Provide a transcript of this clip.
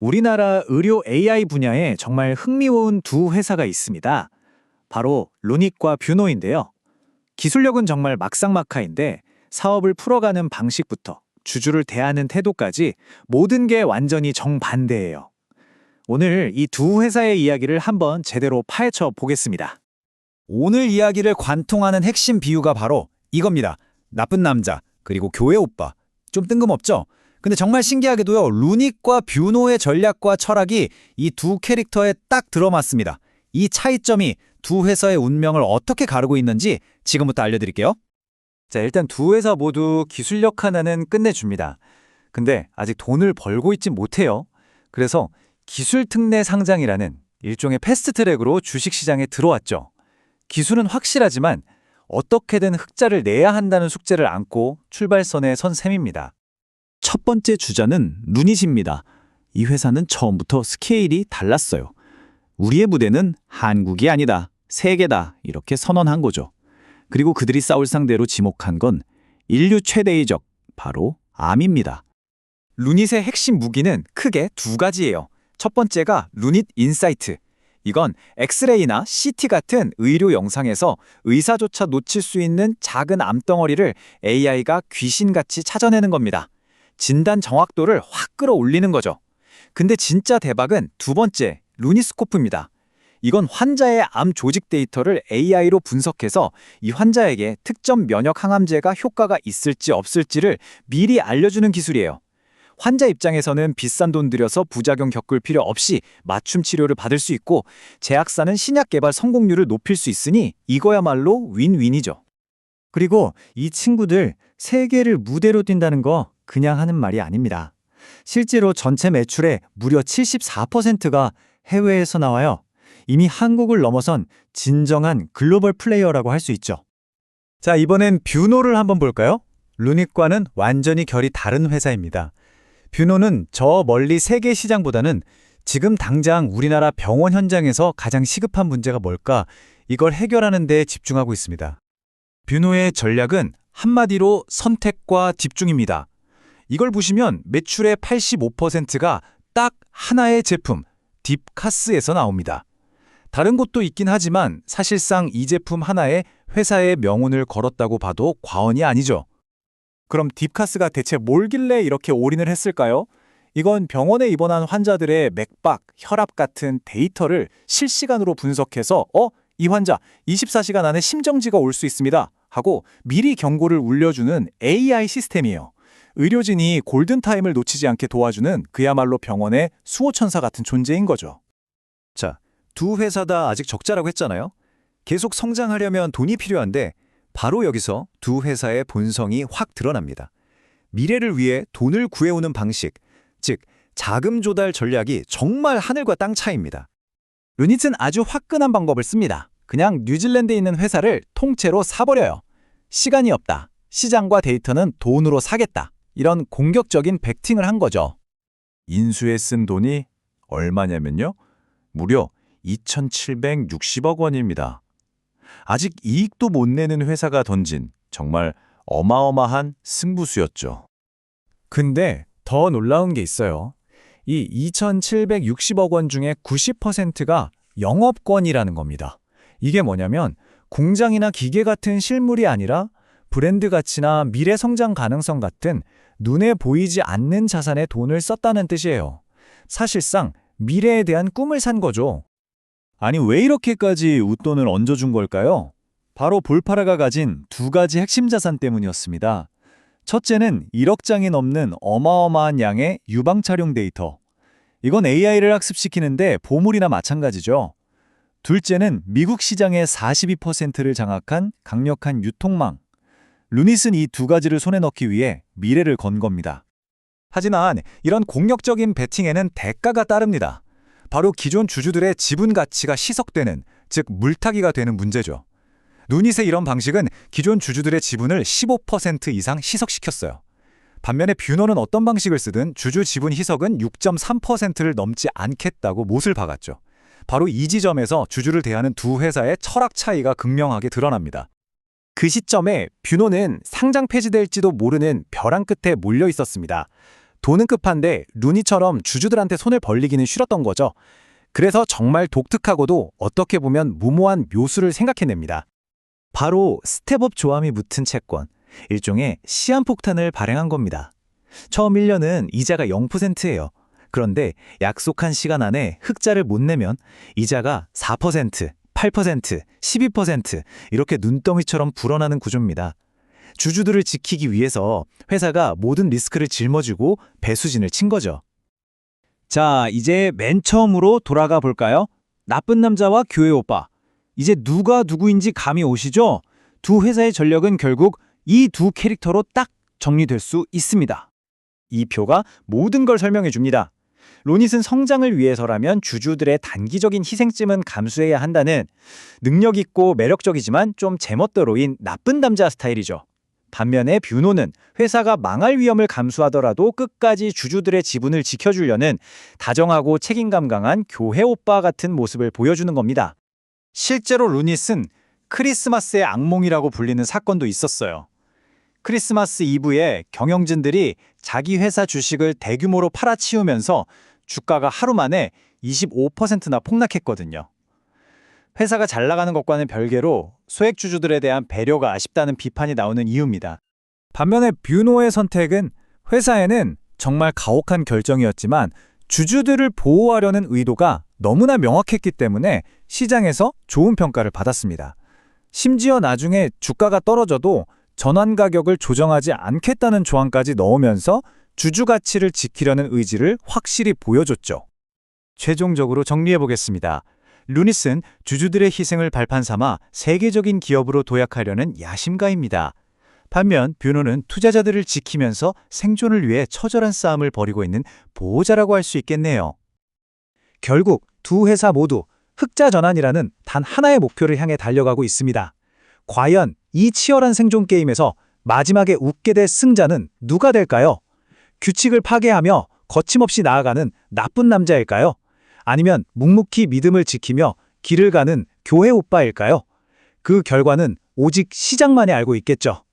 우리나라 의료 AI 분야에 정말 흥미로운 두 회사가 있습니다. 바로 루닛과 뷰노인데요. 기술력은 정말 막상막하인데 사업을 풀어가는 방식부터 주주를 대하는 태도까지 모든 게 완전히 정반대예요. 오늘 이 두 회사의 이야기를 한번 제대로 파헤쳐 보겠습니다. 오늘 이야기를 관통하는 핵심 비유가 바로 이겁니다. 나쁜 남자, 그리고 교회 오빠. 좀 뜬금없죠? 근데 정말 신기하게도요, 루닛과 뷰노의 전략과 철학이 이 두 캐릭터에 딱 들어맞습니다. 이 차이점이 두 회사의 운명을 어떻게 가르고 있는지 지금부터 알려드릴게요. 자, 일단 두 회사 모두 기술력 하나는 끝내줍니다. 근데 아직 돈을 벌고 있지 못해요. 그래서 기술 특례 상장이라는 일종의 패스트트랙으로 주식시장에 들어왔죠. 기술은 확실하지만 어떻게든 흑자를 내야 한다는 숙제를 안고 출발선에 선 셈입니다. 첫 번째 주자는 루닛입니다. 이 회사는 처음부터 스케일이 달랐어요. 우리의 무대는 한국이 아니다, 세계다 이렇게 선언한 거죠. 그리고 그들이 싸울 상대로 지목한 건 인류 최대의 적, 바로 암입니다. 루닛의 핵심 무기는 크게 두 가지예요. 첫 번째가 루닛 인사이트. 이건 엑스레이나 CT 같은 의료 영상에서 의사조차 놓칠 수 있는 작은 암덩어리를 AI가 귀신같이 찾아내는 겁니다. 진단 정확도를 확 끌어올리는 거죠. 근데 진짜 대박은 두 번째, 루니스코프입니다. 이건 환자의 암 조직 데이터를 AI로 분석해서 이 환자에게 특정 면역 항암제가 효과가 있을지 없을지를 미리 알려주는 기술이에요. 환자 입장에서는 비싼 돈 들여서 부작용 겪을 필요 없이 맞춤 치료를 받을 수 있고 제약사는 신약 개발 성공률을 높일 수 있으니 이거야말로 윈윈이죠. 그리고 이 친구들 세계를 무대로 뛴다는 거 그냥 하는 말이 아닙니다. 실제로 전체 매출의 무려 74%가 해외에서 나와요. 이미 한국을 넘어선 진정한 글로벌 플레이어라고 할 수 있죠. 자, 이번엔 뷰노를 한번 볼까요? 루닛과는 완전히 결이 다른 회사입니다. 뷰노는 저 멀리 세계 시장보다는 지금 당장 우리나라 병원 현장에서 가장 시급한 문제가 뭘까? 이걸 해결하는 데 집중하고 있습니다. 뷰노의 전략은 한마디로 선택과 집중입니다. 이걸 보시면 매출의 85%가 딱 하나의 제품, 딥카스에서 나옵니다. 다른 곳도 있긴 하지만 사실상 이 제품 하나에 회사의 명운을 걸었다고 봐도 과언이 아니죠. 그럼 딥카스가 대체 뭘길래 이렇게 올인을 했을까요? 이건 병원에 입원한 환자들의 맥박, 혈압 같은 데이터를 실시간으로 분석해서 이 환자 24시간 안에 심정지가 올 수 있습니다 하고 미리 경고를 울려주는 AI 시스템이에요. 의료진이 골든타임을 놓치지 않게 도와주는 그야말로 병원의 수호천사 같은 존재인 거죠. 자, 두 회사 다 아직 적자라고 했잖아요. 계속 성장하려면 돈이 필요한데 바로 여기서 두 회사의 본성이 확 드러납니다. 미래를 위해 돈을 구해오는 방식, 즉 자금 조달 전략이 정말 하늘과 땅 차이입니다. 루닛은 아주 화끈한 방법을 씁니다. 그냥 뉴질랜드에 있는 회사를 통째로 사버려요. 시간이 없다. 시장과 데이터는 돈으로 사겠다. 이런 공격적인 베팅을 한 거죠. 인수에 쓴 돈이 얼마냐면요. 무려 2,760억 원입니다. 아직 이익도 못 내는 회사가 던진 정말 어마어마한 승부수였죠. 근데 더 놀라운 게 있어요. 이 2,760억 원 중에 90%가 영업권이라는 겁니다. 이게 뭐냐면 공장이나 기계 같은 실물이 아니라 브랜드 가치나 미래 성장 가능성 같은 눈에 보이지 않는 자산에 돈을 썼다는 뜻이에요. 사실상 미래에 대한 꿈을 산 거죠. 아니 왜 이렇게까지 웃돈을 얹어준 걸까요? 바로 볼파라가 가진 두 가지 핵심 자산 때문이었습니다. 첫째는 1억 장이 넘는 어마어마한 양의 유방 촬영 데이터. 이건 AI를 학습시키는데 보물이나 마찬가지죠. 둘째는 미국 시장의 42%를 장악한 강력한 유통망. 루닛은 이 두 가지를 손에 넣기 위해 미래를 건 겁니다. 하지만 이런 공격적인 베팅에는 대가가 따릅니다. 바로 기존 주주들의 지분 가치가 희석되는, 즉 물타기가 되는 문제죠. 루닛의 이런 방식은 기존 주주들의 지분을 15% 이상 희석시켰어요. 반면에 뷰노는 어떤 방식을 쓰든 주주 지분 희석은 6.3%를 넘지 않겠다고 못을 박았죠. 바로 이 지점에서 주주를 대하는 두 회사의 철학 차이가 극명하게 드러납니다. 그 시점에 뷰노는 상장 폐지될지도 모르는 벼랑 끝에 몰려 있었습니다. 돈은 급한데 루니처럼 주주들한테 손을 벌리기는 싫었던 거죠. 그래서 정말 독특하고도 어떻게 보면 무모한 묘수를 생각해냅니다. 바로 스텝업 조함이 붙은 채권, 일종의 시한폭탄을 발행한 겁니다. 처음 1년은 이자가 0%예요. 그런데 약속한 시간 안에 흑자를 못 내면 이자가 4%, 8%, 12% 이렇게 눈덩이처럼 불어나는 구조입니다. 주주들을 지키기 위해서 회사가 모든 리스크를 짊어지고 배수진을 친 거죠. 자, 이제 맨 처음으로 돌아가 볼까요? 나쁜 남자와 교회 오빠. 이제 누가 누구인지 감이 오시죠? 두 회사의 전력은 결국 이 두 캐릭터로 딱 정리될 수 있습니다. 이 표가 모든 걸 설명해 줍니다. 로닛은 성장을 위해서라면 주주들의 단기적인 희생쯤은 감수해야 한다는 능력 있고 매력적이지만 좀 제멋대로인 나쁜 남자 스타일이죠. 반면에 뷰노는 회사가 망할 위험을 감수하더라도 끝까지 주주들의 지분을 지켜주려는 다정하고 책임감 강한 교회 오빠 같은 모습을 보여주는 겁니다. 실제로 루닛은 크리스마스의 악몽이라고 불리는 사건도 있었어요. 크리스마스 이브에 경영진들이 자기 회사 주식을 대규모로 팔아치우면서 주가가 하루 만에 25%나 폭락했거든요. 회사가 잘 나가는 것과는 별개로 소액주주들에 대한 배려가 아쉽다는 비판이 나오는 이유입니다. 반면에 뷰노의 선택은 회사에는 정말 가혹한 결정이었지만 주주들을 보호하려는 의도가 너무나 명확했기 때문에 시장에서 좋은 평가를 받았습니다. 심지어 나중에 주가가 떨어져도 전환 가격을 조정하지 않겠다는 조항까지 넣으면서 주주 가치를 지키려는 의지를 확실히 보여줬죠. 최종적으로 정리해보겠습니다. 루닛은 주주들의 희생을 발판 삼아 세계적인 기업으로 도약하려는 야심가입니다. 반면 뷰노는 투자자들을 지키면서 생존을 위해 처절한 싸움을 벌이고 있는 보호자라고 할 수 있겠네요. 결국 두 회사 모두 흑자 전환이라는 단 하나의 목표를 향해 달려가고 있습니다. 과연 이 치열한 생존 게임에서 마지막에 웃게 될 승자는 누가 될까요? 규칙을 파괴하며 거침없이 나아가는 나쁜 남자일까요? 아니면 묵묵히 믿음을 지키며 길을 가는 교회 오빠일까요? 그 결과는 오직 시장만이 알고 있겠죠.